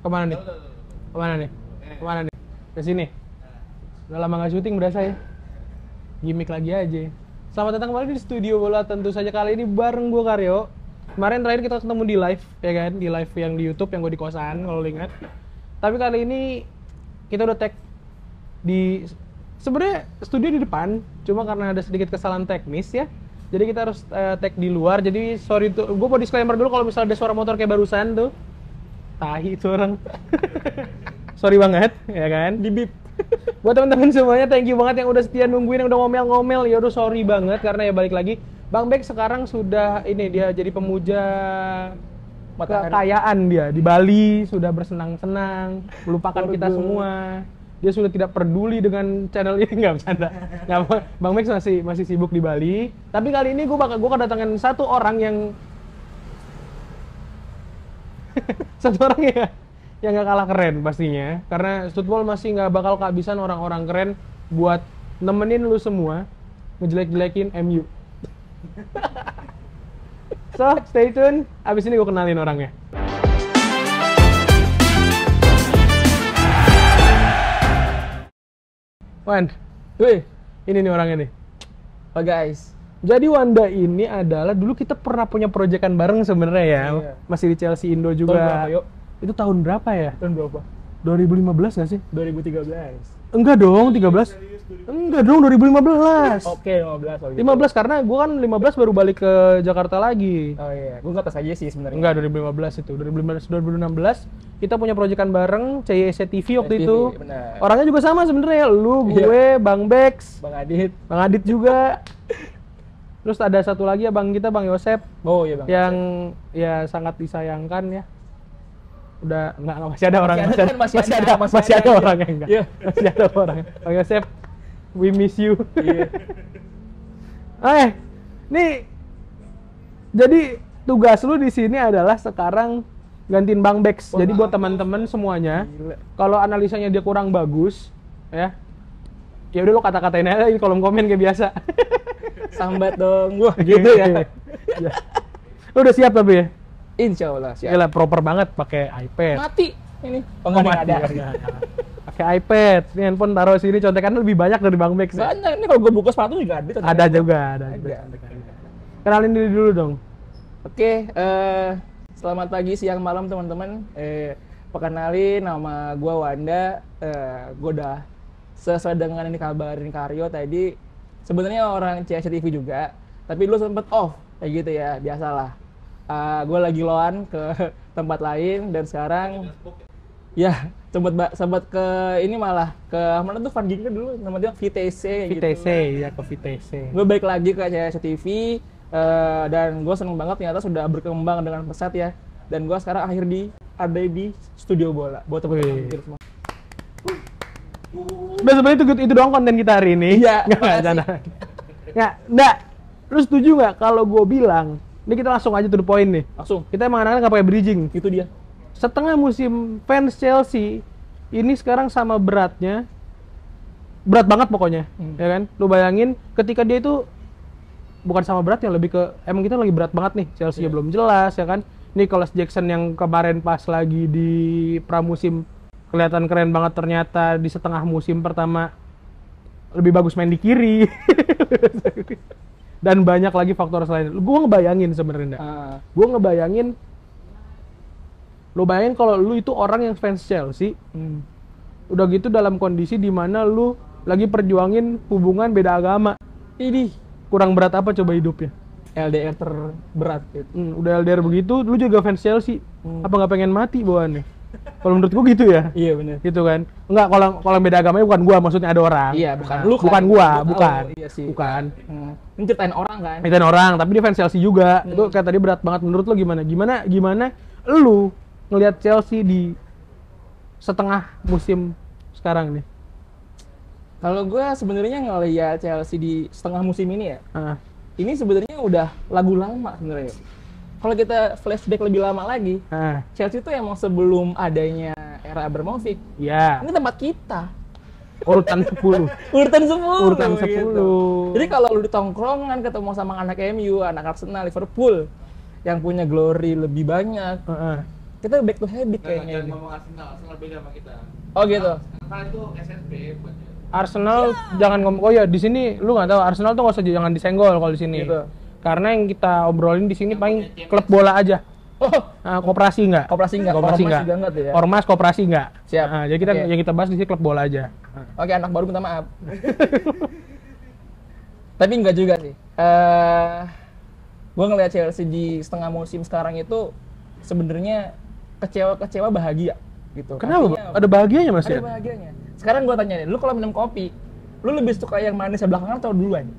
Kemana nih? Kemana nih? Kemana nih? Ke sini. Udah lama nggak syuting berasa ya. Gimik lagi aja. Selamat datang kembali di studio bola. Tentu saja kali ini bareng gue Karyo. Kemarin terakhir kita ketemu di live, ya kan? Di live yang di YouTube yang gue di kosan kalau lo ingat. Tapi kali ini kita udah tag di sebenarnya studio di depan, cuma karena ada sedikit kesalahan teknis ya. Jadi kita harus tag di luar. Jadi sorry tuh, gue mau disclaimer dulu kalau misalnya ada suara motor kayak barusan tuh. Tahi itu orang. Sorry banget, ya kan? Di beep. Buat teman-teman semuanya, thank you banget yang udah setia nungguin, yang udah ngomel-ngomel. Ya udah sorry banget karena ya balik lagi. Bang Bek sekarang sudah ini dia jadi pemuja kekayaan dia di Bali, sudah bersenang-senang, melupakan kita semua. Dia sudah tidak peduli dengan channel ini, nggak bercanda. Bang Bek masih sibuk di Bali. Tapi kali ini gue kedatangan satu orang yang yang nggak kalah keren pastinya, karena Studball masih nggak bakal kehabisan orang-orang keren buat nemenin lu semua ngejelek-jelekin MU. So, stay tune. Abis ini gue kenalin orangnya. Wan, wih, ini nih orangnya nih. Oh guys, jadi Wanda ini adalah dulu kita pernah punya proyekan bareng sebenarnya ya. Iya. Masih di Chelsea Indo juga. Tahun berapa, yuk? Itu tahun berapa ya? Tahun berapa? 2015 nggak sih? 2013. Enggak dong, 13. Enggak dong, 2015. Oke, 15. Oh, gitu. 15 karena gue kan 15 baru balik ke Jakarta lagi. Oh iya, gue nggak tahu aja sih sebenarnya. Enggak, 2015 itu. 2016 kita punya proyekan bareng CYC TV waktu itu. Benar. Orangnya juga sama sebenarnya, lu, gue, Bang Bex, Bang Adit juga. Terus ada satu lagi ya Bang kita, Bang Yosep. Oh iya Bang. Yang ya sangat disayangkan ya. Udah enggak masih ada orang, masih ada orang yang enggak. Yeah. Masih ada orang. Bang Yosep, we miss you. Yeah. Nih jadi tugas lu di sini adalah sekarang gantiin Bang Bex. Jadi buat teman-teman semuanya, kalau analisanya dia kurang bagus, ya udah lo kata-katain aja di kolom komen kayak biasa. Sambat dong, wah gitu ya. Lo udah siap tapi ya? Insya Allah siap. Yalah, proper banget pakai iPad. Mati ini. Enggak ada. Pakai iPad. Ini handphone taruh sini, contekan lebih banyak dari Bang Bex. Banyak. Ini kalau gue buka sepatu juga ada. Ada juga. Kenalin diri dulu dong. Oke, selamat pagi, siang, malam teman-teman. Perkenalin, nama gue Wanda. Gue udah sesuai dengan yang dikabarin Karyo tadi. Sebenarnya orang CSC TV juga, tapi dulu sempet off kayak gitu ya, biasalah. Gue lagi loan ke tempat lain dan sekarang ya sempat ke ini malah ke mana tuh Van Ginkel dulu namanya VTC gitu. Ya ke VTC. Gue balik lagi ke CSC TV dan gue seneng banget ternyata sudah berkembang dengan pesat ya, dan gue sekarang ada di studio bola buat teman-teman semua. Udah sebenarnya itu doang konten kita hari ini. Iya. Nggak. Lu setuju nggak kalau gue bilang? Ini kita langsung aja to the point nih. Langsung. Kita emang anak-anak nggak pakai bridging. Itu dia. Setengah musim fans Chelsea ini sekarang sama beratnya, berat banget pokoknya, ya kan? Lu bayangin ketika dia itu bukan sama beratnya, lebih ke emang kita lagi berat banget nih. Chelsea belum jelas, ya kan? Nicholas Jackson yang kemarin pas lagi di pramusim kelihatan keren banget, ternyata di setengah musim pertama lebih bagus main di kiri. Dan banyak lagi faktor selain. Gue ngebayangin sebenarnya. Gue ngebayangin, lo bayangin kalau lu itu orang yang fans Chelsea, udah gitu dalam kondisi dimana lu lagi perjuangin hubungan beda agama. Ini kurang berat apa coba hidupnya? LDR terberat gitu. Udah LDR begitu, lu juga fans Chelsea. Apa nggak pengen mati bawaannya? Kalau menurut gua gitu ya. Iya benar. Gitu kan. Enggak, kalau beda agamanya bukan gua, maksudnya ada orang. Iya, bukan lu kan. Bukan gua, bukan. Iya sih. Bukan. Ini ceritain orang kan. Ceritain orang, tapi dia fans Chelsea juga. Itu kayak tadi berat banget. Menurut lu gimana? Gimana lu ngelihat Chelsea di setengah musim sekarang nih? Kalau gua sebenarnya ngelihat Chelsea di setengah musim ini ya. Ini sebenarnya udah lagu lama sebenarnya. Kalau kita flashback lebih lama lagi, Chelsea itu emang sebelum adanya era Abramovich. Iya. Ini tempat kita. Urutan 10. Urutan 10. Gitu. Jadi kalau lu di tongkrongan ketemu sama anak MU, anak Arsenal, Liverpool yang punya glory lebih banyak, Kita back to habit Jangan kayaknya. ngomong Arsenal beda sama kita. Oh gitu. Arsenal itu SSB buat Arsenal jangan ngomong. Oh ya di sini lu nggak tahu Arsenal tuh nggak usah jangan disenggol kalau di sini. Gitu. Karena yang kita obrolin di sini paling klub bola aja. Oh, Koperasi nggak? koperasi enggak? Koperasi Ormas nggak? juga enggak tuh ya? Ormas koperasi nggak? Siap. Jadi kita Oke. yang kita bahas di sini klub bola aja. Oke, anak baru minta maaf. Tapi enggak juga sih. Gue ngeliat Chelsea di setengah musim sekarang itu sebenarnya kecewa bahagia gitu. Kenapa? Artinya, Ada bahagianya Mas ada ya? bahagianya. Sekarang gue tanya nih, lu kalau minum kopi, lu lebih suka yang manis belakangan atau duluan?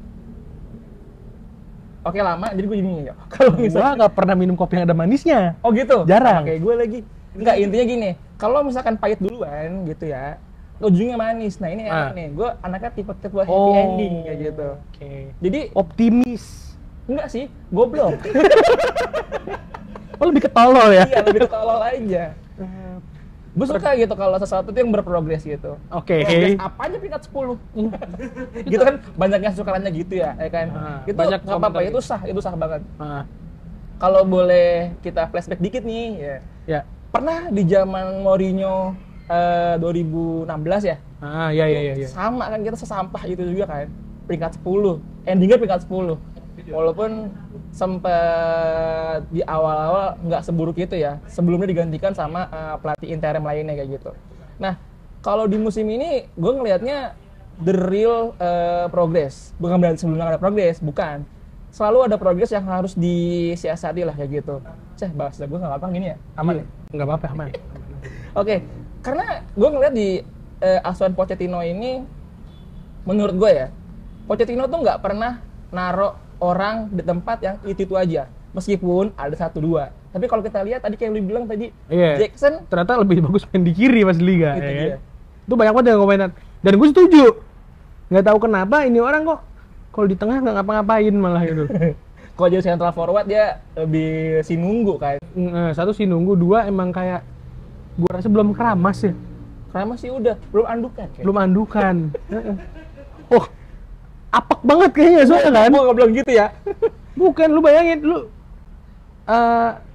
Oke, lama, jadi gue gini ya. Kalau Gua misalnya, nggak pernah minum kopi yang ada manisnya. oh gitu, Jarang. Sama kayak gue lagi. Enggak, intinya gini, kalau misalkan pahit duluan gitu ya, ujungnya manis. Nah ini enak nih, gue anaknya tipe-tipe happy ending kayak gitu. Oke. Jadi Optimis. enggak sih, goblok. Oh lebih ketolol ya? Iya, lebih tolol aja. Gue suka gitu kalau sesuatu tuh yang berprogres gitu. Oke. Progres apa aja peringkat 10. Gitu kan banyak yang sukaannya gitu ya kan. Itu banyak nggak apa-apa, komentar itu sah banget. Ah, Kalau boleh kita flashback dikit nih ya. ya. Pernah di zaman Mourinho 2016 ya? Iya. Sama kan kita sesampah itu juga kan. Peringkat 10. Endingnya peringkat 10. Walaupun sempat di awal-awal nggak seburuk itu ya, sebelumnya digantikan sama pelatih interim lainnya kayak gitu. Nah, kalau di musim ini gue ngelihatnya the real progress, bukan berarti sebelumnya ada progress, bukan. Selalu ada progress yang harus disiasati lah kayak gitu. Bahasa gue nggak apa-apa gini ya, aman ya? Nggak apa-apa, aman. Oke, karena gue ngeliat di asuhan Pochettino ini, menurut gue ya, Pochettino tuh nggak pernah naruh orang di tempat yang itu aja, meskipun ada 1-2. Tapi kalau kita lihat tadi kayak lu bilang tadi, Iya. Jackson Ternyata lebih bagus main di kiri pas di liga. Itu Ya, dia. kan? Itu banyak banget yang komentar. Dan gue setuju. Nggak tahu kenapa ini orang kok kalau di tengah nggak ngapa-ngapain malah gitu. kalau jadi central forward dia lebih sinunggu kan. Satu sih nunggu, dua emang kayak gue rasa belum keramas ya. Karena masih udah belum andukan. Belum andukan. Oh, apek banget kayaknya soalnya kan. Gua nggak bilang gitu ya. Bukan, lu bayangin lu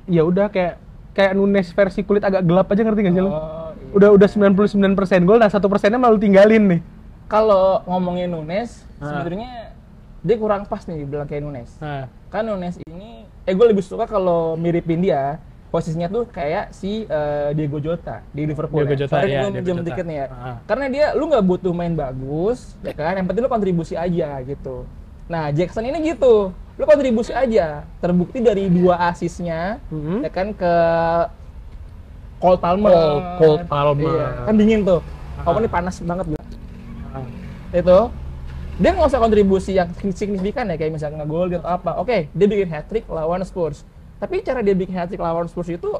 ya udah kayak Nunes versi kulit agak gelap aja, ngerti nggak sih lu? Iya. Udah 99% gol, nah 1%-nya malu tinggalin nih. Kalau ngomongin Nunes, sebenarnya dia kurang pas nih bilang kayak Nunes. Nah, Kan Nunes ini, gue lebih suka kalau miripin dia, posisinya tuh kayak si Diego Jota di Liverpool. Diego ya. Jota, Sorry iya, gue Diego minjem Jota. dikit nih ya. Karena Karena dia, lu nggak butuh main bagus, ya kan? Yang penting lu kontribusi aja gitu. Nah Jackson ini gitu, lu kontribusi aja. Terbukti dari 2 asisnya, ya kan ke Cole Palmer. Cole Palmer. Iya, kan dingin tuh. Walaupun ini panas banget gila. Itu dia nggak usah kontribusi yang signifikan ya, kayak misalnya nge-gol atau apa. Oke, dia bikin hat-trick lawan Spurs. Tapi cara dia bikin hat-trick lawan Spurs itu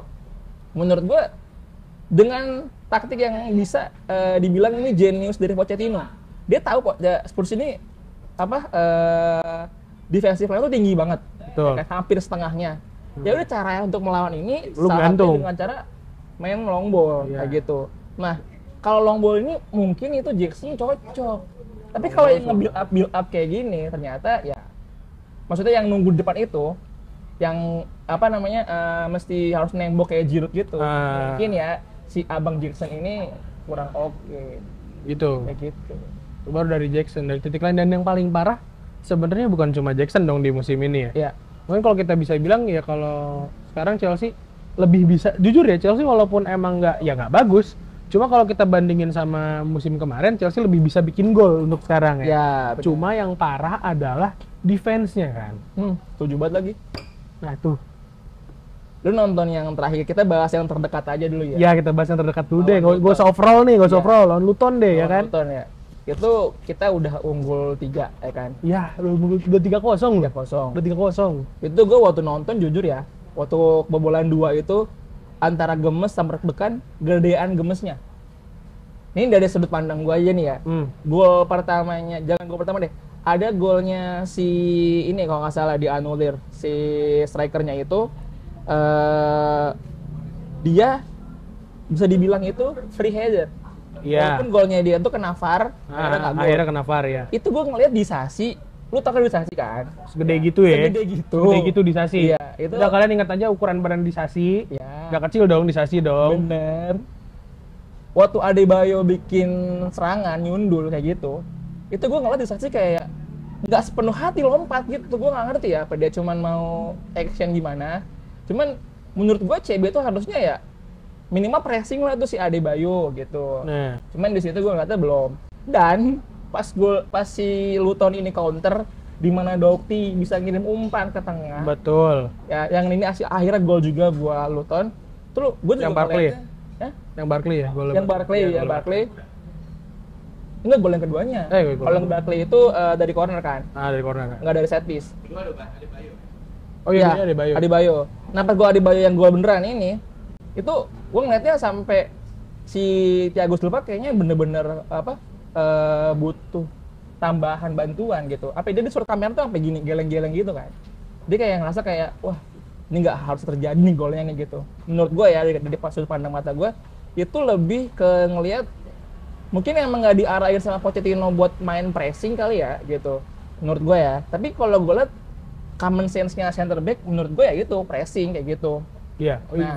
menurut gua dengan taktik yang bisa dibilang ini genius dari Pochettino. Dia tahu kok Spurs ini apa defensive line itu tinggi banget. Betul. Ya kan, hampir setengahnya. Ya udah cara untuk melawan ini Lu salah satunya gantung. dengan cara main long ball Iya. kayak gitu. Nah, kalau long ball ini mungkin itu Jackson cocok. Tapi kalau yang build up kayak gini ternyata ya maksudnya yang nunggu di depan itu yang apa namanya mesti harus nembok kayak Giroud gitu. Mungkin ya si Abang Jackson ini kurang oke. gitu. Kayak gitu. Itu baru dari Jackson, dari titik lain. Dan yang paling parah sebenarnya bukan cuma Jackson dong di musim ini ya. Ya. Mungkin kalau kita bisa bilang ya, kalau sekarang Chelsea lebih bisa, jujur ya, Chelsea walaupun emang nggak bagus, cuma kalau kita bandingin sama musim kemarin, Chelsea lebih bisa bikin gol untuk sekarang ya. Ya, betul. Cuma yang parah adalah defense-nya kan. Setuju banget lagi. Nah tuh. Lu nonton yang terakhir, kita bahas yang terdekat aja dulu ya. Ya kita bahas yang terdekat dulu deh. Lawan Gak usah overall nih, gak usah Iya. overall. Lawan Luton deh ya Lawan kan. Luton ya. Itu kita udah unggul 3 ya kan. Ya udah 3-0 loh. 3-0. Udah 3-0. Itu gue waktu nonton jujur ya, waktu kebobolan 2 itu antara gemes sama deg-degan, gedean gemesnya. Ini dari sudut pandang gue aja nih ya. Gol pertamanya, jangan gol pertama deh. Ada golnya si ini kalau nggak salah dianulir, si strikernya itu dia bisa dibilang itu free header. Iya. Walaupun golnya dia tuh kena VAR, akhirnya nggak gol. Akhirnya kena VAR ya. Itu gue ngeliat di Sasi lu kaderisasi kan? Segede gitu ya. Segede gitu. Segede gitu di Sasi. Iya, itu. Udah kalian ingat aja ukuran badan di Sasi. Ya. Gak kecil dong di Sasi dong. Bener. Waktu Adebayo bikin serangan nyundul kayak gitu, itu gue ngeliat di Sasi kayak nggak sepenuh hati lompat gitu. Gue nggak ngerti ya, apa dia cuman mau action gimana. Cuman menurut gue CB itu harusnya ya minimal pressing lah tuh si Adebayo gitu. Nah, Cuman di situ gue ngeliatnya belum. Dan pas si Luton ini counter, di mana Dokti bisa ngirim umpan ke tengah. betul. Ya, yang ini akhirnya gol juga buat Luton. Terus gue juga Yang Barkley ya? ya? Yang Barkley ya, gol. Yang Barkley Iya, ya, gol. Barkley. Enggak, gol yang keduanya. Gol Kalau yang Barkley itu dari corner kan, Ah, dari corner kan. nggak dari set piece. Kedua ada Bayo. Oh iya, ini Adebayo. Adebayo. Nah, pas gua Adebayo yang gol beneran ini, itu gua ngeliatnya sampai si Thiago Silva kayaknya bener-bener butuh tambahan bantuan gitu. Apa dia disuruh kamera tuh sampai gini geleng-geleng gitu kan. Dia kayak ngerasa kayak wah, ini nggak harus terjadi nih golnya kayak gitu. Menurut gua ya dari sudut pandang mata gua itu lebih ke ngelihat mungkin emang nggak diarahin sama Pochettino buat main pressing kali ya gitu. Menurut gua ya. Tapi kalau gua lihat common sense-nya center back menurut gue ya gitu, pressing kayak gitu. Iya, Nah.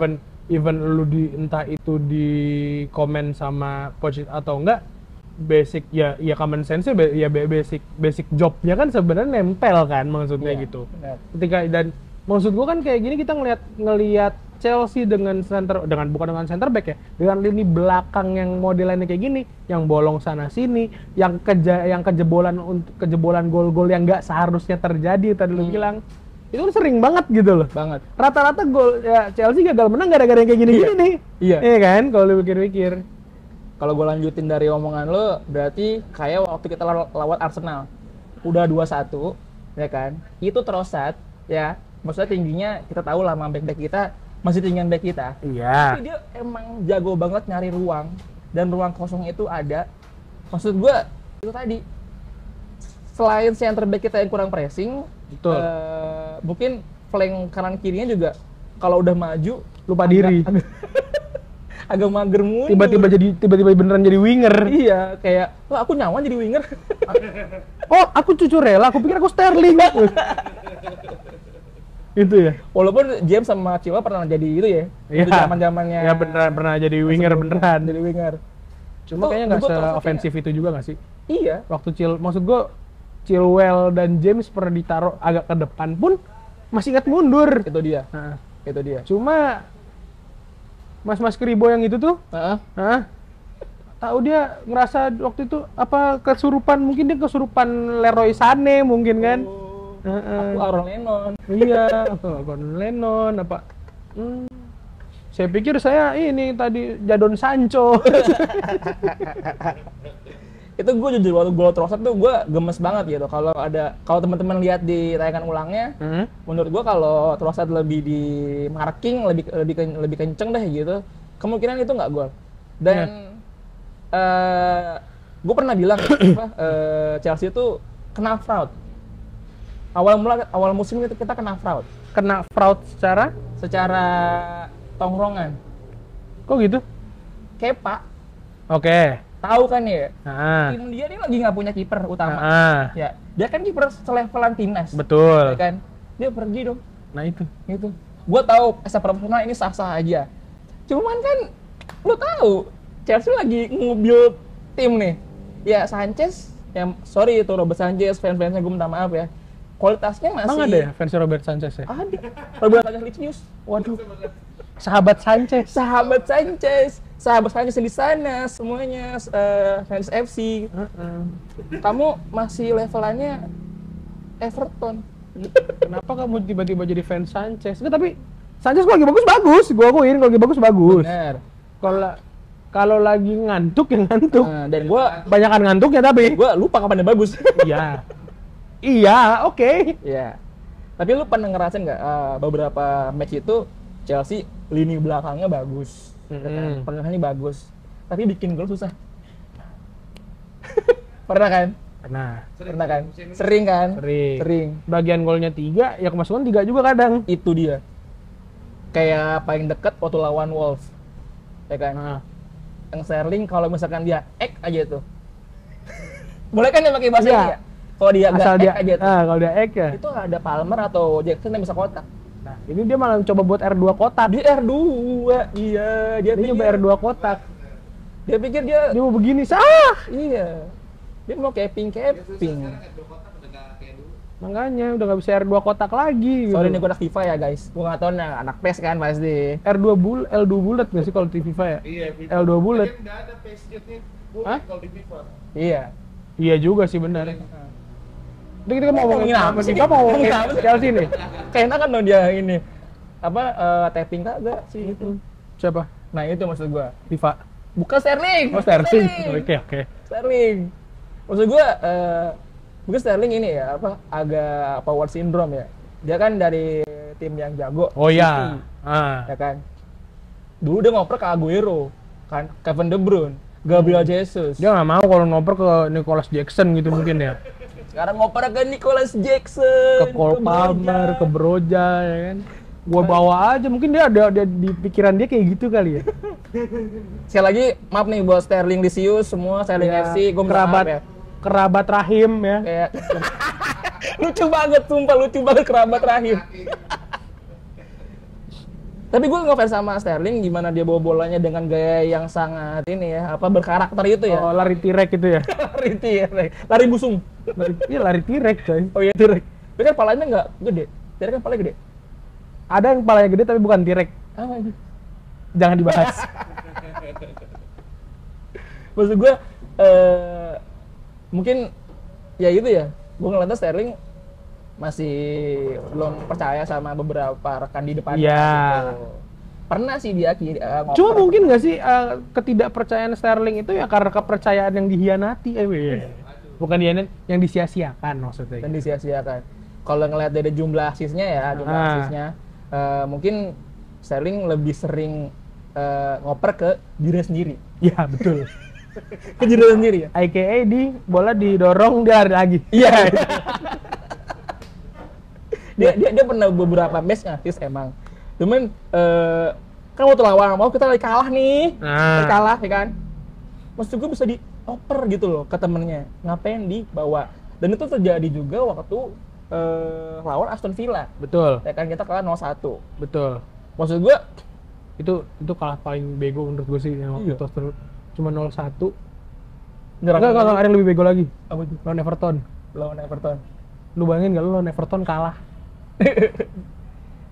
even lu entah itu di komen sama coach atau enggak, basic ya common sense basic jobnya kan sebenarnya nempel kan maksudnya Iya, gitu. benar. Ketika dan maksud gua kan kayak gini kita ngelihat Chelsea bukan dengan center back ya, dengan lini belakang yang modelannya kayak gini, yang bolong sana sini, yang kejebolan gol-gol yang nggak seharusnya terjadi tadi lu bilang. Itu kan sering banget gitu loh. Banget. Rata-rata gol ya Chelsea gagal menang gara-gara yang kayak gini-gini nih. Iya. Iya kan kalau lu pikir-pikir. Kalau gue lanjutin dari omongan lo, berarti kayak waktu kita lawan Arsenal. Udah 2-1, ya kan? Itu Trossard, ya. Maksudnya tingginya, kita tahu lah sama back-back kita, masih tinggian back kita. Iya. Tapi dia emang jago banget nyari ruang. Dan ruang kosong itu ada. Maksud gue, itu tadi. Selain center back kita yang kurang pressing, Betul. mungkin flank kanan kirinya juga, kalau udah maju, Lupa diri. agak mager mundur. Tiba-tiba beneran jadi winger. Iya, kayak, wah aku nyaman jadi winger. Oh, aku Cucurella, aku pikir aku Sterling. Itu ya. Walaupun James sama Chilwell pernah jadi itu ya. Iya. Itu zaman-zamannya. Ya beneran pernah jadi winger beneran. Jadi winger. Cuma Itu kayaknya nggak gua terasa se-ofensif itu juga nggak sih? Iya. Waktu maksud gua Chilwell dan James pernah ditaruh agak ke depan pun masih ingat mundur. Itu dia. Nah, Itu dia. cuma Mas Kribo yang itu tuh, Heeh. tahu dia ngerasa waktu itu apa kesurupan, mungkin dia kesurupan Leroy Sané mungkin kan. Aku Aaron Lennon. Iya, Gordon Lennon apa? Saya pikir saya ini tadi Jadon Sancho. Itu gue jujur waktu gol Trossard tuh gue gemes banget gitu. Kalau teman-teman lihat di tayangan ulangnya, menurut gue kalau Trossard lebih di marking lebih kenceng deh gitu, kemungkinan itu nggak gol. Dan gue pernah bilang Chelsea itu kena fraud. Awal musim itu kita kena fraud. Kena fraud Secara tongkrongan. kok gitu? Kepa, Oke. tahu kan ya? Nah, Tim dia ini lagi nggak punya kiper utama. Ya, dia kan kiper selevelan timnas. betul. Ya kan? Dia pergi dong. Nah itu. Gitu. Gue tahu as a profesional ini sah-sah aja. Cuman kan lu tahu Chelsea lagi nge-build tim nih. Ya Sanchez, ya sorry itu Robert Sanchez, fans-fansnya gue minta maaf ya. Kualitasnya masih Emang ada ya fans Robert Sanchez ya? Ada. Robert Sanchez Licious. Waduh. Sahabat Sanchez. Sahabat Sanchez di sana semuanya fans FC. Kamu masih levelannya Everton. Kenapa kamu tiba-tiba jadi fans Sanchez? Nggak, tapi Sanchez kalau lagi bagus, gua akuin kalau lagi bagus. Bener. Kalau lagi ngantuk ya ngantuk. Dan gue Banyakan ngantuknya tapi. lupa kapan dia bagus. Iya. Iya, oke. Iya. Tapi lu pernah ngerasain nggak beberapa match itu Chelsea lini belakangnya bagus, pertahanannya bagus, tapi bikin gol susah. Pernah kan? Pernah kan? Sering kan? Sering. Bagian golnya 3, ya kemasukan 3 juga kadang. Itu dia. Kayak paling dekat waktu lawan Wolves, ya kan? Yang Sterling kalau misalkan dia act aja tuh. Boleh kan dia pakai bahasa ini ya? Kalau dia Asal nggak dia ek aja tuh, kalau dia ek ya. itu ada Palmer atau Jackson yang bisa kotak. Nah, ini dia malah coba buat R2 kotak. Dia R2, iya. Dia Dia nyoba R2 kotak. Dia pikir dia, Dia mau begini, iya. Dia mau capping. Sekarang kayak dua kotak udah nggak kayak dulu. Makanya udah nggak bisa R2 kotak lagi gitu. Soalnya ini gue anak FIFA ya guys. Gue nggak tahu nih anak PES kan pasti. L2 bulat nggak sih kalau di FIFA ya? Iya, FIFA. L2 bulat. Tapi nggak ada PSG-nya Hah? kalau di FIFA. Iya. Iya juga sih benar. Itu kita mau ngomongin apa sih? kita mau ngomongin Ngomongin apa sih? Chelsea nih. Kayak enak kan dong dia ini. Apa tapping kagak sih itu. Siapa? Nah itu maksud gue. FIFA. Bukan Sterling. Oh, Sterling. Oke. Sterling. Maksud gue mungkin Sterling ini ya apa agak power syndrome ya. Dia kan dari tim yang jago. Oh City, iya. ya kan. Dulu dia ngoper ke Aguero, kan Kevin De Bruyne, Gabriel Jesus. Dia nggak mau kalau ngoper ke Nicholas Jackson gitu mungkin ya. Sekarang ngoper ke Nicholas Jackson, Ke Cole Palmer, ke Broja ya kan. Gua bawa aja, mungkin dia ada di pikiran dia kayak gitu kali ya. Sekali lagi maaf nih buat Sterling Lisius semua, Sterling Ya, FC, gue kerabat ya. kerabat rahim ya. Kayak lucu banget, sumpah lucu banget kerabat rahim. Tapi gue ngefans sama Sterling gimana dia bawa bolanya dengan gaya yang sangat ini ya, apa berkarakter itu ya. Oh, lari T-Rex itu ya. Lari T-Rex, lari busung. Iya lari T-Rex coy. Oh iya T-Rex. Tapi kan palanya nggak gede. T-Rex kan palanya gede. Ada yang kepalanya gede tapi bukan T-Rex. Apa itu? Jangan dibahas. Maksud gue mungkin ya itu ya. Gue ngeliatnya Sterling masih belum percaya sama beberapa rekan di depannya. Iya. Gitu. Pernah sih dia ngoper. Cuma mungkin nggak sih ketidakpercayaan Sterling itu ya karena kepercayaan yang dihianati, bukan dihianati, yang disia-siakan maksudnya. Dan disia-siakan. Kalau ngeliat dari jumlah asisnya ya, jumlah asisnya, mungkin Sterling lebih sering ngoper ke diri sendiri. Iya betul. Ke diri sendiri ya. AKA di bola didorong dia lari lagi. Iya. dia pernah beberapa match ngasih emang. Cuman kan waktu lawan mau kita lagi kalah nih. Lagi kalah ya kan. Maksud gue bisa dioper gitu loh ke temennya. Ngapain dibawa. Dan itu terjadi juga waktu lawan Aston Villa. Betul. Ya kan kita kalah 0-1. Betul. Maksud gue Itu kalah paling bego menurut gue sih yang waktu Iya. itu cuma 0-1. nyerang Enggak, ada yang lebih bego lagi. apa itu? Lawan Everton. Lawan Everton. Lu bayangin nggak lu lawan Everton kalah.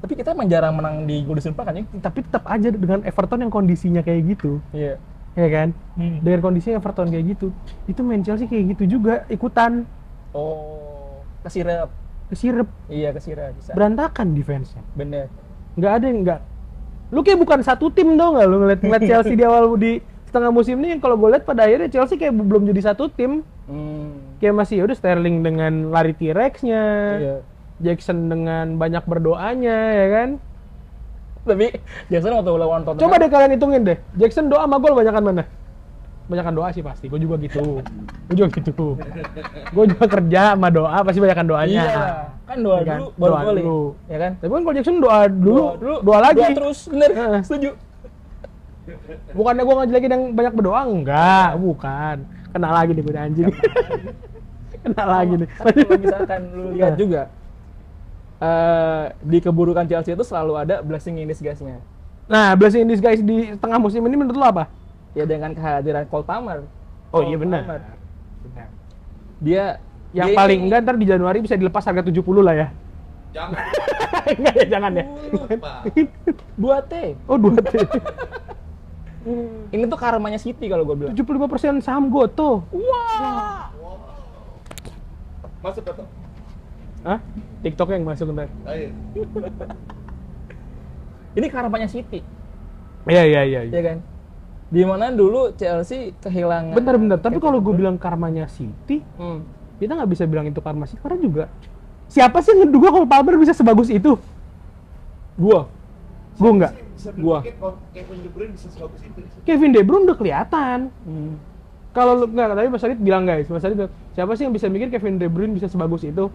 Tapi kita emang jarang menang di Goodison Park kan ya? Tapi tetap aja dengan Everton yang kondisinya kayak gitu. Iya. Ya kan? Hmm. Dengan kondisinya Everton kayak gitu. Itu main Chelsea kayak gitu juga, ikutan Oh, kesirep. kesirep, Iya, kesirep bisa. berantakan defense-nya. Bener. Nggak ada yang nggak. Lu kayak bukan satu tim dong nggak lu ngeliat Chelsea di awal di setengah musim ini, yang kalau gue lihat pada akhirnya Chelsea kayak belum jadi satu tim. Kayak masih udah Sterling dengan lari T-Rex-nya, Iya. Jackson dengan banyak berdoanya ya kan. Tapi Jackson waktu lawan Tottenham. Coba deh kalian hitungin deh, Jackson doa sama gol banyakan mana? Banyakan doa sih pasti, gue juga gitu. Gue juga kerja sama doa, pasti banyakan doanya. Iya. Kan doa Ya kan? dulu baru Doa gol dulu. ya kan? Tapi kan kalau Jackson doa dulu, doa lagi. Doa terus, bener. Heeh. Setuju. Bukannya gue ngajak lagi yang banyak berdoa, enggak, bukan. Kena lagi nih gue anjing. Kena lagi nih. Tapi kalau misalkan lu lihat juga di keburukan Chelsea itu selalu ada blessing in disguise-nya. Nah, blessing in disguise di tengah musim ini menurut lo apa? Ya dengan kehadiran Cole Palmer. Oh Cole iya benar. Palmer. Benar. Dia Yang dia paling ini- enggak ntar di Januari bisa dilepas harga 70 lah ya. Jangan Enggak ya, jangan ya. lupa. 2T. Oh, 2T. Ini tuh karmanya City kalau gue bilang. 75% saham Goto. Wah. Masuk atau? Hah? TikTok yang masuk ntar. Ayo. Ini karmanya City, Iya. ya kan? Dimana dulu Chelsea kehilangan. Bentar. Tapi kalau gue Kevin bilang karmanya City, De Bruyne. kita nggak bisa bilang itu karma City karena juga siapa sih yang ngeduga kalau Palmer bisa sebagus itu? Gua. Gue nggak. Bisa Gua. berpikir kalau Kevin De Bruyne bisa sebagus itu. Kevin De Bruyne udah kelihatan. Hmm. Kalau lu nggak, tapi Mas Adit bilang guys, Mas Adit bilang, siapa sih yang bisa mikir Kevin De Bruyne bisa sebagus itu?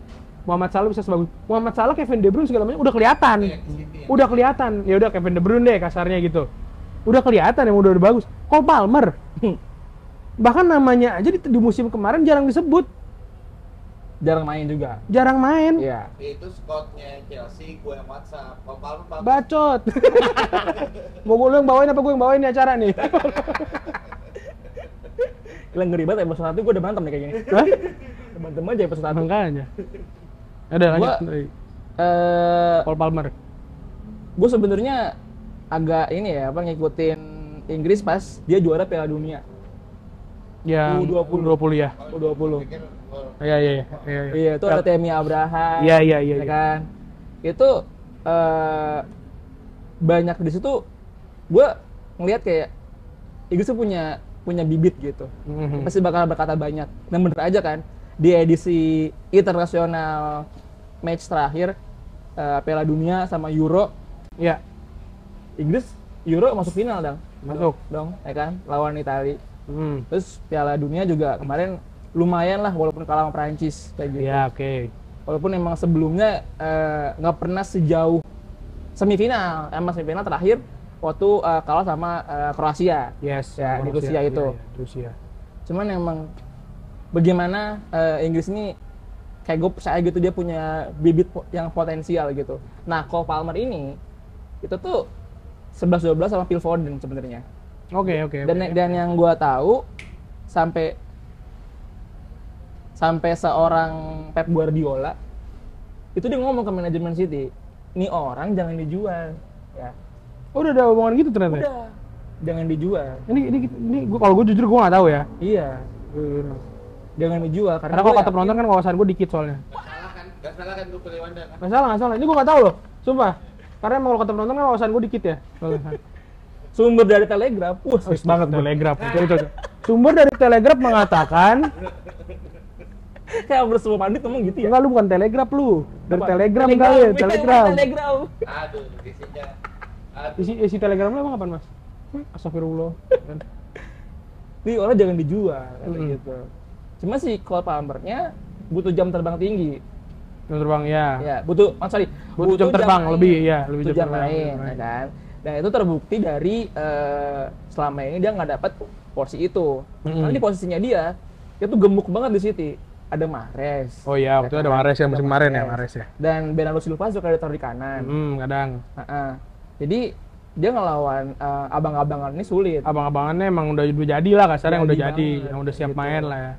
Muhammad Salah bisa sebagus Muhammad Salah, Kevin De Bruyne segala macam udah kelihatan. Yang ke City ya. Udah kelihatan. Ya udah Kevin De Bruyne deh kasarnya gitu. Udah kelihatan yang udah bagus. Cole Palmer. Bahkan namanya aja di musim kemarin jarang disebut. jarang main juga. Jarang main. Iya. Itu scoutnya Chelsea, gue yang WhatsApp. Kalau Palmer bagus. Bacot. Mau gue yang bawain apa gue yang bawain nih acara nih? Gila ngeri banget episode 1 gue udah berantem nih kayak gini. Hah? Berantem aja episode 1. Makanya. Udah lanjut. Cole Palmer. Gue sebenarnya agak ini ya apa ngikutin Inggris pas dia juara Piala Dunia Yang U20. U20 ya. U20. Pikir, oh, Iya. Iya, itu ada Tammy Abraham. Iya. ya kan. Itu banyak di situ gue ngelihat kayak Inggris tuh punya bibit gitu. Mhm. Pasti bakal berkata banyak. Dan bener aja kan di edisi internasional match terakhir Piala Dunia sama Euro, Iya, Inggris Euro masuk final masuk. dong, ya kan, lawan Italia. Hmm. Terus Piala Dunia juga kemarin lumayan lah walaupun kalah sama Prancis kayak gitu. Iya, oke. Walaupun emang sebelumnya nggak pernah sejauh semifinal, emang semifinal terakhir waktu kalah sama Kroasia. Yes. Ya, di Rusia itu. Iya, Rusia. Cuman emang bagaimana Inggris ini kayak gue percaya gitu dia punya bibit yang potensial gitu. Nah, Cole Palmer ini itu tuh 11-12 sama Phil Foden sebenarnya. Oke. Dan yang gue tahu sampai seorang Pep Guardiola itu dia ngomong ke manajemen City, ini orang jangan dijual, ya. Oh, udah ada omongan gitu ternyata. ya? Udah, jangan dijual. Ini gua kalau gue jujur gue nggak tahu ya. Iya, jangan dijual Karena kalau kata penonton kan wawasan gue dikit soalnya. Gak salah kan gue pilih Wanda kan? Nggak salah. Ini gue nggak tahu loh, sumpah. Karena emang kalau kata penonton kan wawasan gue dikit ya. sumber dari Telegraph. Wah, Wis banget Telegraph. Betul. Sumber dari Telegraph mengatakan, kayak bersama pandit ngomong gitu ya. enggak lu bukan Telegraph lu. Dari Apa? Telegram kali, Telegram. Telegram. Aduh, isinya. Aduh. Isi Telegram lu emang apaan, Mas? Astagfirullah. Nih orang jangan dijual kayak Mm. gitu. Cuma si Cole Palmernya butuh jam terbang tinggi. Jam terbang ya. Ya, butuh Jam terbang main. lebih ya, lebih Butuh jam jam terbang. main, ya kan. Dan itu terbukti dari selama ini dia nggak dapat porsi itu. Karena di posisinya dia tuh gemuk banget di City. Ada Mahrez. Oh iya, waktu itu ada Mahrez ya musim kemarin ya, Mahrez ya. Dan Bernardo Silva juga ditaruh di kanan. Kadang. Jadi dia ngelawan abang-abangan ini sulit. Abang-abangannya emang udah jadi lah kasarnya, yang udah Jadi jadi, banget, yang udah siap gitu. main lah ya.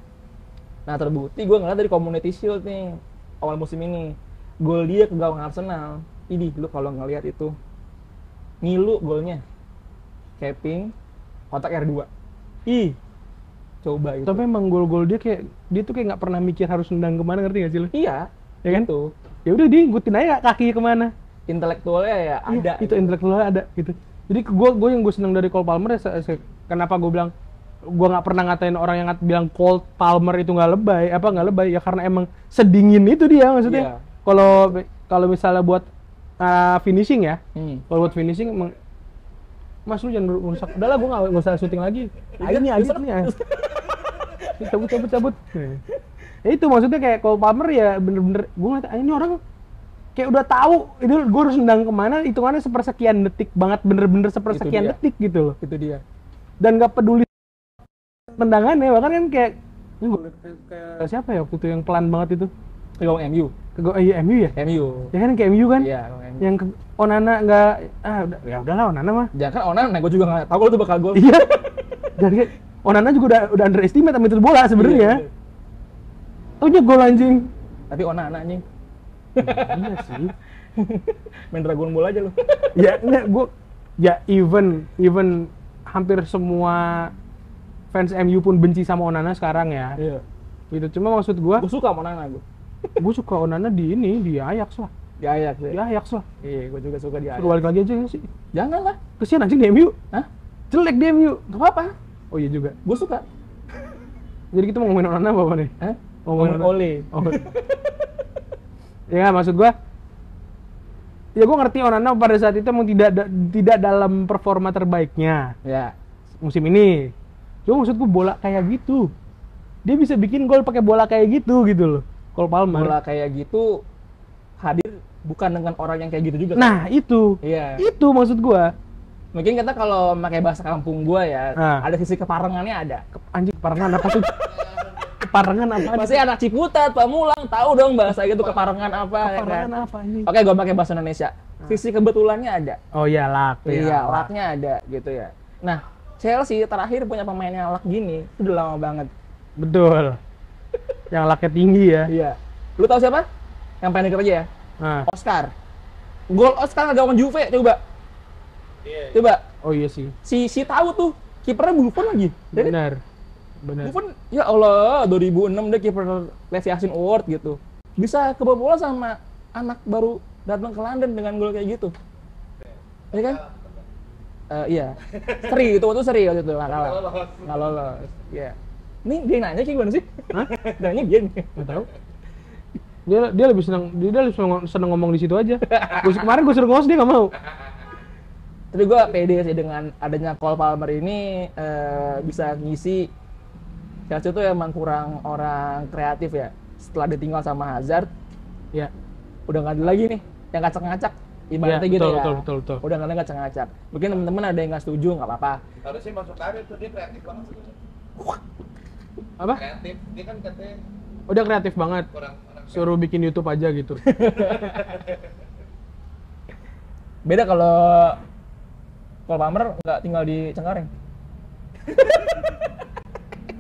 Nah terbukti gue ngeliat dari Community Shield nih awal musim ini, gol dia ke gawang Arsenal. Ini lu kalau ngelihat itu ngilu golnya, capping, kotak R2. Ih, coba itu. Tapi emang gol-gol dia tuh kayak nggak pernah mikir harus nendang kemana, ngerti gak sih lu? Iya, Ya kan? Itu Ya udah diikutin aja kakinya kemana. intelektualnya ya ada. Itu intelektualnya ada gitu. Jadi gue yang gue seneng dari Cole Palmer ya, kenapa gue bilang gue nggak pernah ngatain orang yang bilang Cole Palmer itu nggak lebay ya karena emang sedingin itu dia maksudnya. Iya. Kalau misalnya buat finishing ya, Hmm. kalau buat finishing emang Mas lu jangan rusak. Udah lah gue nggak usah syuting lagi. Ini aja nih. Cabut. Ya itu maksudnya kayak Cole Palmer ya bener-bener gue ngeliat ini orang kayak udah tahu itu gue harus nendang kemana, hitungannya sepersekian detik banget, bener-bener sepersekian dia. detik gitu loh. Itu dia. Dan nggak peduli tendangannya, bahkan kan kayak ini gua liat kayak siapa ya waktu itu yang pelan banget itu Ke gawang MU. MU ya? MU. Ya kan kayak MU kan? Iya, gawang MU. Yang Onana nggak udahlah Onana mah. Jangan kan Onana, gue juga nggak tahu kalau itu bakal gol. Iya. Dan kayak Onana juga udah underestimate sama itu bola sebenarnya. Iya, Taunya gol anjing. tapi Onana anjing. Iya sih. Main Dragon Ball aja lu. Ya enggak even hampir semua fans MU pun benci sama Onana sekarang ya. Iya. Gitu. Cuma maksud gua Gue suka sama Onana gue. suka Onana di Ajax lah. Di Ajax Di ya. Ajax lah. Iya, gue juga suka di Ajax. Suruh balik lagi aja sih. Jangan lah. Kesian anjing di MU. Hah? Jelek di MU. Gak apa-apa. Oh iya juga. Gue suka. Jadi kita mau ngomongin Onana apa nih? Hah? Ngomongin Ngomongin Ole. Oh. Ya maksud gua ya gua ngerti Onana pada saat itu emang tidak dalam performa terbaiknya Ya. musim ini. Cuma maksud gua bola kayak gitu. Dia bisa bikin gol pakai bola kayak gitu loh. Cole Palmer. Bola kayak gitu hadir bukan dengan orang yang kayak gitu juga. Nah, itu. Iya. Itu maksud gua. Mungkin kita kalau pakai bahasa kampung gua ya, Nah. ada sisi keparengannya ada. Anjing keparengan apa sih? Keparengan apa? Pasti anak Ciputat, Pamulang, tahu dong bahasa gitu keparengan apa ya kan? Keparengan apa ini? Oke, gue pakai bahasa Indonesia. Sisi kebetulannya ada. Oh iya, lak. Iya, laknya ada gitu ya. Nah, Chelsea terakhir punya pemain yang lak gini, itu udah lama banget. Betul. Yang laknya tinggi ya. Iya. Lu tahu siapa? Yang pendek aja ya? Nah. Oscar. Gol Oscar lawan Juve, coba. Iya. Coba. Oh iya sih. Si tahu tuh, kipernya Buffon lagi. Jadi, Benar. Benar. Buffon, ya Allah, 2006 dia kiper Les Yassin Award gitu. Bisa kebobolan sama anak baru datang ke London dengan gol kayak gitu. Iya kan? Iya. Seri itu waktu seri waktu itu nggak kalah. Nggak lolos. Iya. Ini dia nanya kayak gimana sih? Hah? Nanya dia nih. Nggak tahu. Dia lebih seneng ngomong di situ aja. Kemarin gue suruh ngos dia nggak mau. Tapi gue pede sih dengan adanya Cole Palmer ini bisa ngisi. Chelsea tuh emang kurang orang kreatif ya. Setelah ditinggal sama Hazard, Ya. udah nggak ada lagi nih yang ngacak-ngacak. Ibaratnya Ya, gitu betul, ya. betul. Udah nggak ada yang ngacak-ngacak. Mungkin teman-teman ada yang nggak setuju, nggak apa-apa. Harusnya masuk karir tuh, dia kreatif banget. Apa? Kreatif, dia kan katanya Udah kreatif banget. kurang Suruh bikin YouTube aja gitu. Beda kalau Cole Palmer nggak tinggal di Cengkareng.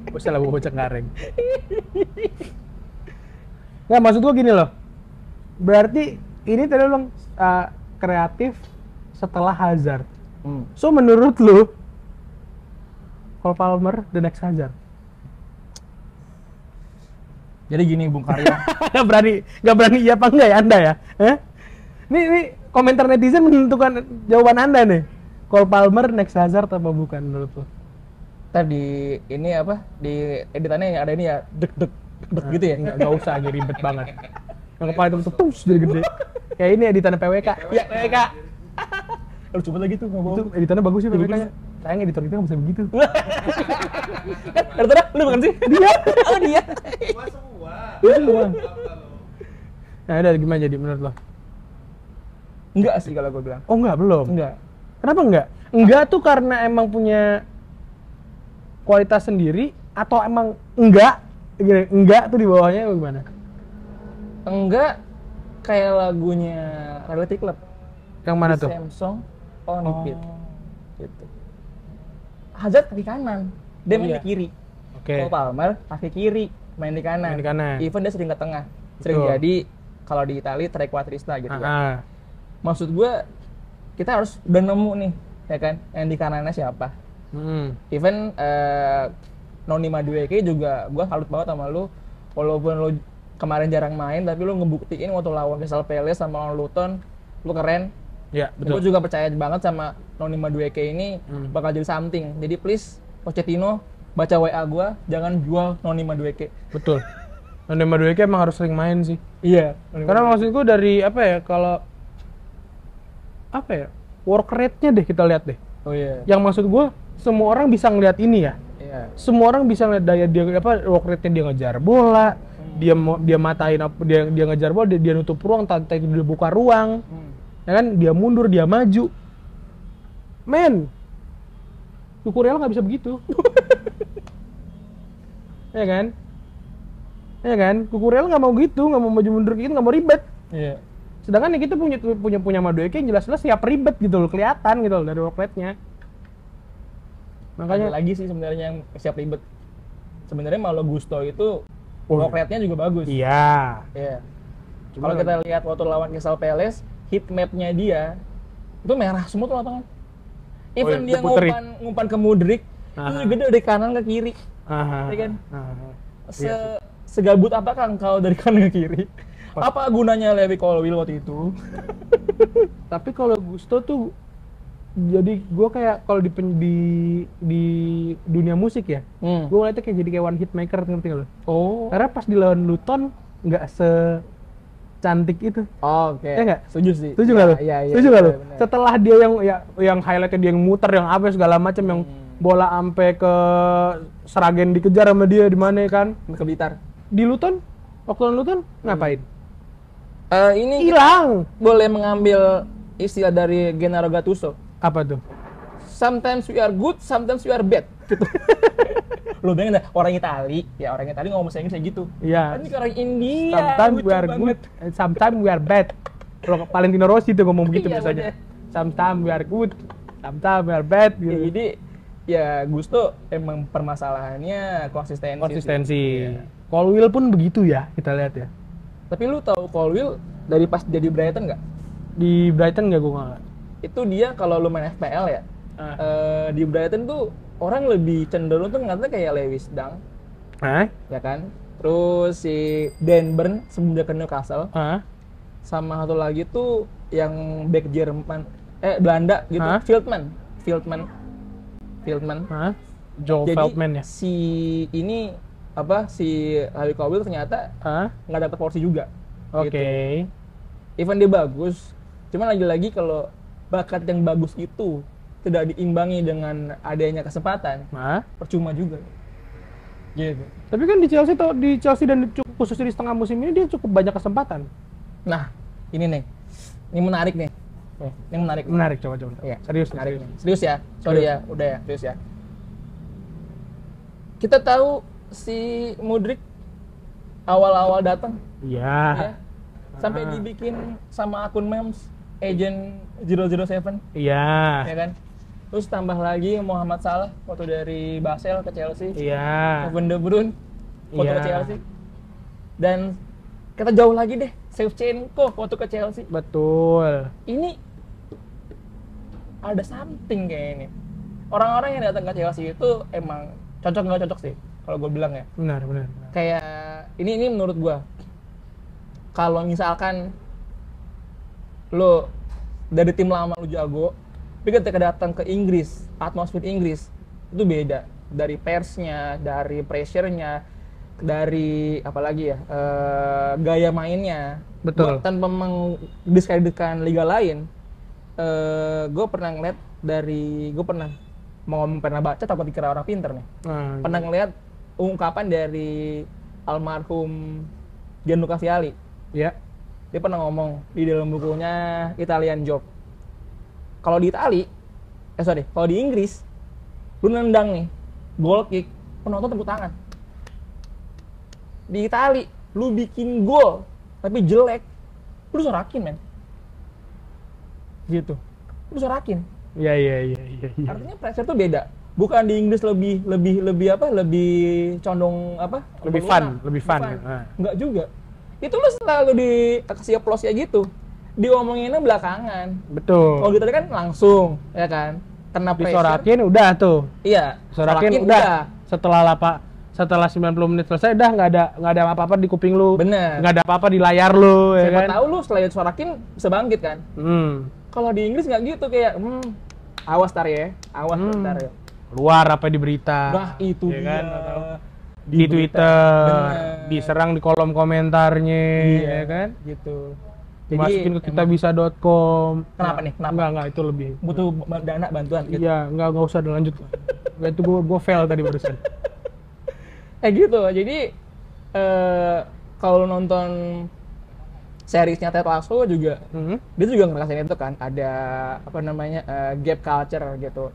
Usah lah bocah kareng. Nggak, maksud gua gini loh. Berarti ini tadi lu bilang kreatif setelah Hazard. So menurut lu Cole Palmer the next Hazard? Jadi gini Bung Karyo. Nggak berani iya apa enggak ya Anda ya? Ini komentar netizen menentukan jawaban Anda nih. Cole Palmer next Hazard apa bukan menurut lu? Tadi ini apa? Di editannya ada ini ya, dek gitu ya. Nggak usah jadi ribet banget. Yang kepala itu terus jadi gede. Kayak ini editannya PWK. Ya PWK. Lu coba lagi tuh nggak Itu bohong. editannya bagus sih Bagus. PWK-nya. Sayang editor kita nggak bisa begitu. Ternyata lu bukan sih? Dia. Oh dia. Gua semua. Iya semua. Apa lu? Nah udah gimana jadi menurut lo? Enggak sih kalau gue bilang. Oh enggak, belum. Enggak. Kenapa enggak? Enggak tuh karena emang punya kualitas sendiri atau emang enggak? Gini, enggak tuh di bawahnya gimana? Enggak kayak lagunya Reality Club. Yang mana tuh? Samsung on repeat. Gitu. Hazard kaki kanan, dia Oh, main iya. di kiri. Oke. Cole Palmer kaki kiri, main di kanan. Main di kanan. Even dia sering ke tengah. Sering Betul. jadi kalau di Italia trequartista gitu ya. Ah, Maksud gue kita harus udah nemu nih, ya kan? Yang di kanannya siapa? Even Noni Madueke juga gue salut banget sama lu. Walaupun lu kemarin jarang main, tapi lu ngebuktiin waktu lawan Crystal Palace sama lawan Luton, lu keren. Ya Gue betul. juga percaya banget sama Noni Madueke ini bakal jadi something. Jadi please Pochettino baca WA gue, jangan jual Noni Madueke. Betul. Noni Madueke emang harus sering main sih. Iya. Karena maksudku dari apa ya, kalau apa ya, work rate-nya deh kita lihat deh. Oh iya. Yang maksud gue, semua orang bisa ngeliat ini ya. Iya. Semua orang bisa ngeliat daya dia apa, work rate-nya dia ngejar bola, dia matain apa, dia ngejar bola, dia nutup ruang, tanpa itu dia buka ruang. Ya kan, dia mundur, dia maju. Men, Cukurella nggak bisa begitu. Ya kan? Ya kan? Cukurella nggak mau gitu, nggak mau maju mundur gitu, nggak mau ribet. Iya. Sedangkan ya kita punya Madueke yang jelas-jelas siap ribet gitu loh, kelihatan gitu loh dari work rate-nya. Makanya Makanya lagi sih sebenarnya yang siap ribet. Sebenarnya Malo Gusto itu work rate-nya juga bagus. iya. Iya. Cuma Kalau kita lihat waktu lawan Crystal Palace, heat map-nya dia itu merah semua tuh lapangan. Even iya, dia diputerin. ngumpan ke Mudryk, itu gede dari kanan ke kiri. Aha. Iya kan? Aha. Segabut apakah engkau dari kanan ke kiri? Apa gunanya Levi Colwill waktu itu? Tapi kalau Gusto tuh jadi gue kayak kalau di dunia musik ya, gue ngeliatnya kayak jadi kayak one hit maker, ngerti nggak lo? Oh. Karena pas di lawan Luton nggak secantik itu. Oke. Ya nggak? Setuju sih. Setuju nggak lo? Iya, iya. Setuju nggak lo? benar. Setelah dia yang highlightnya dia yang muter, yang apa segala macam, yang bola ampe ke Seragen dikejar sama dia di mana kan? Ke Blitar. Di Luton, waktu lawan Luton ngapain? Ini Hilang. boleh mengambil istilah dari Gennaro Gattuso. Apa tuh? Sometimes we are good, sometimes we are bad. Gitu. Lo bayangin dah, orang Itali ngomong bahasa Inggris kayak gitu. Iya. Ini orang India. Sometimes lucu we are banget. good, and sometimes we are bad. Kalau Valentino Rossi tuh ngomong begitu Iya, biasanya. bener. Sometimes we are good, sometimes we are bad Ya, gitu. jadi ya Gusto emang permasalahannya konsistensi. Konsistensi. sih. Iya. Colwill pun begitu ya, kita lihat ya. Tapi lu tahu Colwill dari pas jadi Brighton nggak? Di Brighton nggak gue nggak. Itu dia kalau lu main FPL ya, di Brighton tuh orang lebih cenderung tuh ngeliatnya kayak Lewis Dunk, ya kan? Terus si Dan Burn sebelum dia ke Newcastle, sama satu lagi tuh yang back Jerman, Belanda gitu, Fieldman. Joe Jadi Feldman ya. si Harry Colwill ternyata nggak dapat porsi juga. Oke. Gitu. Even dia bagus, cuman lagi-lagi kalau bakat yang bagus itu tidak diimbangi dengan adanya kesempatan, percuma juga. Gitu. Tapi kan di Chelsea dan khususnya di setengah musim ini dia cukup banyak kesempatan. Nah, ini menarik nih. Ini menarik. Menarik, coba. Iya, Serius. menarik. Serius ya. Sorry ya, udah ya, serius ya. Kita tahu si Mudryk awal-awal datang, Iya. ya. Sampai dibikin sama akun memes Agent 007, Iya. ya kan? Terus tambah lagi Muhammad Salah waktu dari Basel ke Chelsea. Iya. Kevin De Bruyne waktu ke Iya. Chelsea. Dan kita jauh lagi deh, Shevchenko waktu ke Chelsea. Betul. Ini ada something kayak ini. Orang-orang yang datang ke Chelsea itu emang cocok nggak cocok sih, kalau gue bilang ya. Benar. Kayak ini menurut gue, kalau misalkan lo dari tim lama lo jago, tapi ketika datang ke Inggris, atmosfer Inggris itu beda. Dari persnya, dari pressure-nya, dari apalagi ya, gaya mainnya. Betul. Tanpa mendiskreditkan liga lain, gue pernah ngeliat pernah baca, takut dikira orang pinter nih. Pernah ngeliat ungkapan dari almarhum Gianluca Vialli. Ya. Dia pernah ngomong di dalam bukunya Italian Job. Kalau di Inggris, lu nendang nih, goal kick, penonton tepuk tangan. Di Itali, lu bikin gol, tapi jelek, lu sorakin, men. Gitu. Lu sorakin. Iya. Artinya pressure tuh beda. Bukan di Inggris lebih condong Lebih fun. Enggak juga. Itu lu selalu dikasih applause ya gitu. Diomonginnya belakangan. Betul. Kalau gitu kan langsung, ya kan? Kena pressure. Disorakin udah tuh. Iya. Sorakin udah. Setelah 90 menit selesai udah nggak ada apa-apa di kuping lu. Bener. Nggak ada apa-apa di layar lu, ya Siapa kan? tahu lu setelah disorakin bisa bangkit kan? Kalau di Inggris nggak gitu, kayak awas tar ya. Luar apa di berita. Nah, itu ya dia. kan? Atau di Twitter, Bener. diserang di kolom komentarnya, ya kan? Gitu. Masukin ke kitabisa.com. Kenapa nih? Kenapa? Enggak, itu lebih. Butuh dana bantuan gitu. Iya, enggak usah lanjut. Nggak, itu gue fail tadi barusan. Gitu. Jadi kalau nonton seriesnya Ted Lasso juga, dia juga ngerasain itu kan, ada gap culture gitu.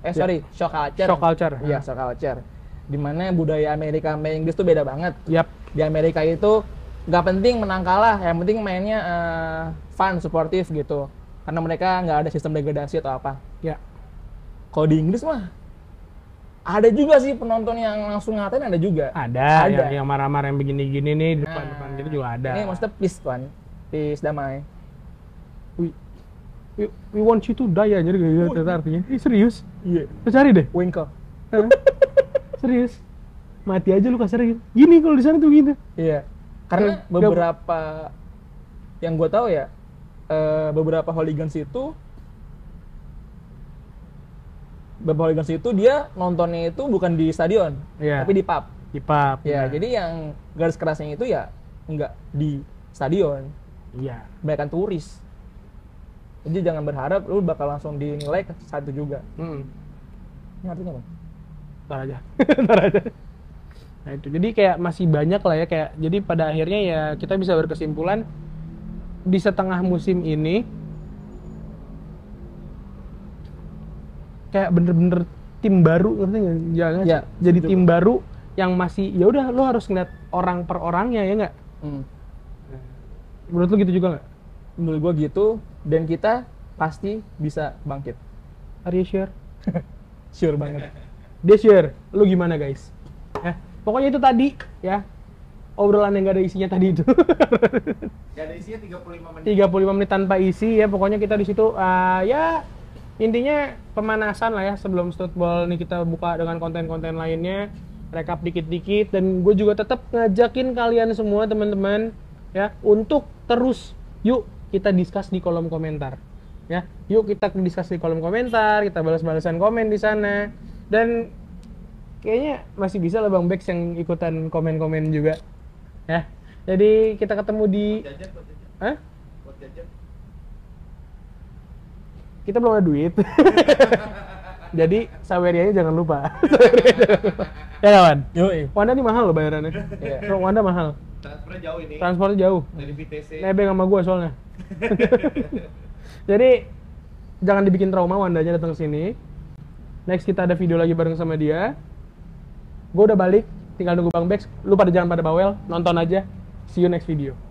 Shock culture. Shock culture. Iya, shock culture. Dimana budaya Amerika sama Inggris tuh beda banget. Yap. Di Amerika itu nggak penting menang kalah, yang penting mainnya fun, suportif gitu. Karena mereka nggak ada sistem degradasi atau apa. Ya. Kalau di Inggris mah ada juga sih penonton yang langsung ngatain, ada juga. Ada. Yang marah-marah yang begini-gini nih di depan gitu juga ada. Ini maksudnya peace kan, peace damai. We want you to die aja gitu artinya. Serius? Iya. Lu cari deh. Winkle. Serius. Mati aja lu kasarnya gitu. Gini kalau di sana tuh gitu. Iya. Karena beberapa yang gue tahu ya, beberapa hooligans itu dia nontonnya itu bukan di stadion, tapi di pub. Di pub. Ya, jadi yang garis kerasnya itu ya enggak di stadion. Iya. Kebanyakan turis. Jadi jangan berharap lu bakal langsung dinilai ke satu juga. Ini artinya apa? Ntar aja. Nah itu, jadi kayak masih banyak lah ya, kayak jadi pada akhirnya ya kita bisa berkesimpulan di setengah musim ini kayak bener-bener tim baru, ngerti nggak? Jangan Ya, jadi tim baru yang masih ya udah lo harus ngeliat orang per orangnya ya nggak? Menurut lo gitu juga nggak? Menurut gue gitu, dan kita pasti bisa bangkit. Are you sure? Sure banget. Dia sure. Lu gimana guys? Ya, pokoknya itu tadi ya. Obrolan yang gak ada isinya tadi itu. Gak ada isinya 35 menit. 35 menit tanpa isi ya. Pokoknya kita di situ ya intinya pemanasan lah ya sebelum Stootball nih kita buka dengan konten-konten lainnya. Rekap dikit-dikit dan gue juga tetap ngajakin kalian semua teman-teman ya untuk terus yuk kita discuss di kolom komentar. Ya, yuk kita discuss di kolom komentar, kita balas-balasan komen di sana dan kayaknya masih bisa lah Bang Bex yang ikutan komen-komen juga. Ya, jadi kita ketemu di, Jajan, buat jajan. Hah? Buat jajan. Kita belum ada duit. Jadi sawerianya jangan lupa. Ya kawan. Yoi. Wanda nih mahal loh bayarannya. Iya. Wanda mahal. Transfernya jauh ini. Transportnya jauh. Dari VTC. Nebeng sama gua soalnya. Jadi jangan dibikin trauma Wandanya datang ke sini. Next kita ada video lagi bareng sama dia. Gua udah balik, tinggal nunggu Bang Bex. Lu pada jangan pada bawel, nonton aja. See you next video.